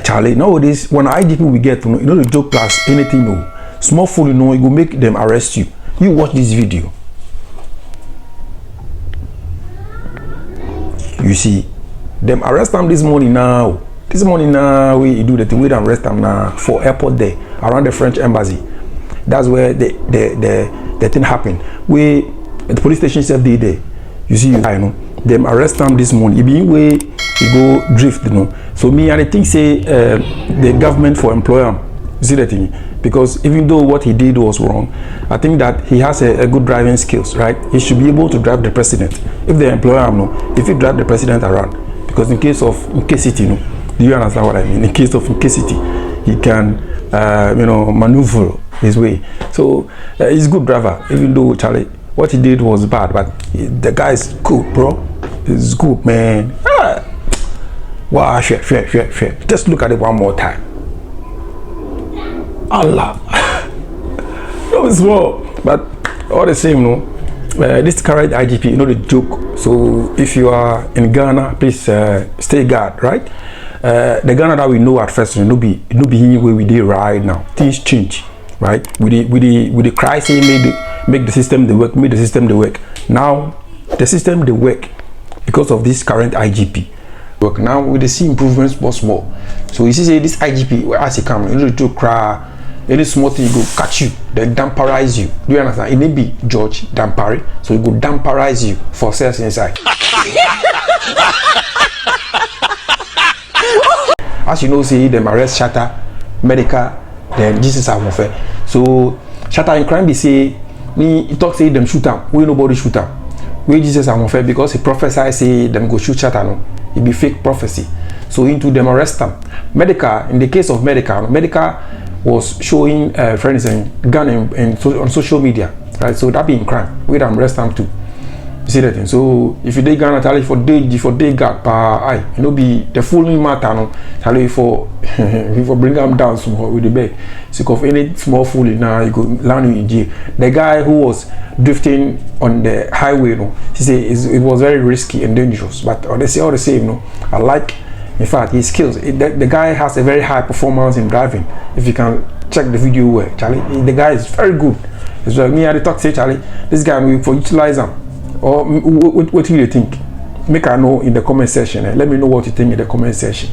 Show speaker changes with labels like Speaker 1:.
Speaker 1: Charlie, nowadays when IGP we get, you know, the joke plus anything, no small fool, you know, it will make them arrest you. You watch this video, you see them arrest them this morning now. This morning now, we do the thing, we don't arrest them now for airport there around the French embassy. That's where the thing happened. We the police station said they there. You see, you know, them arrest them this morning. It be way you go drift, you know. So me and I think say the government for employer. You see that thing? Because even though what he did was wrong, I think that he has a good driving skills, right? He should be able to drive the president. If the employer, no, if you drive the president around, because in case of incasity, you know, do you understand what I mean? In case of incasity, he can, you know, maneuver his way. So he's a good driver, even though Charlie, what he did was bad, but the guy is good, bro. He's good, man. Ah. Wow, shit. Just look at it one more time. Allah. No, it's small, but all the same, no. This current IGP, you know the joke. So if you are in Ghana, please stay guard, right? The Ghana that we know at first, no be where we did right now. Things change, right? With the crisis, make the system they work, make the system they work. Now the system they work because of this current IGP. Work now we dey see improvements small. So you see say this IGP as he come, you know the joke cry. Any small thing go catch you, they damperize you. Do you understand? It may be George Dampari, so it go damperize you for sales inside. As you know, see them arrest Shatta, Medical, then Jesus are warfare. So Shatta in crime be say me talk say them shoot am, we nobody shoot am. We Jesus are warfare because he prophesy say them go shoot Shatta, no. It be fake prophecy. So into them arrest them. Medical, in the case of Medical was showing friends and gun on social media, right? So that being crime, we don't arrest them too. You see that thing? So if you dey Ghana, tell you for day gap, you know be the fooling matter, no. Tell you for bring them down somehow with the bag. So if any small fooling now, you go land you in jail. The guy who was drifting on the highway, no, he say it was very risky and dangerous. But they say all the same, no. I like. In fact, his skills. The guy has a very high performance in driving. If you can check the video well, Charlie, the guy is very good. It's like me and the talk say, Charlie, this guy will for utilize him. Or what do you think? Make I know in the comment section. Let me know what you think in the comment section.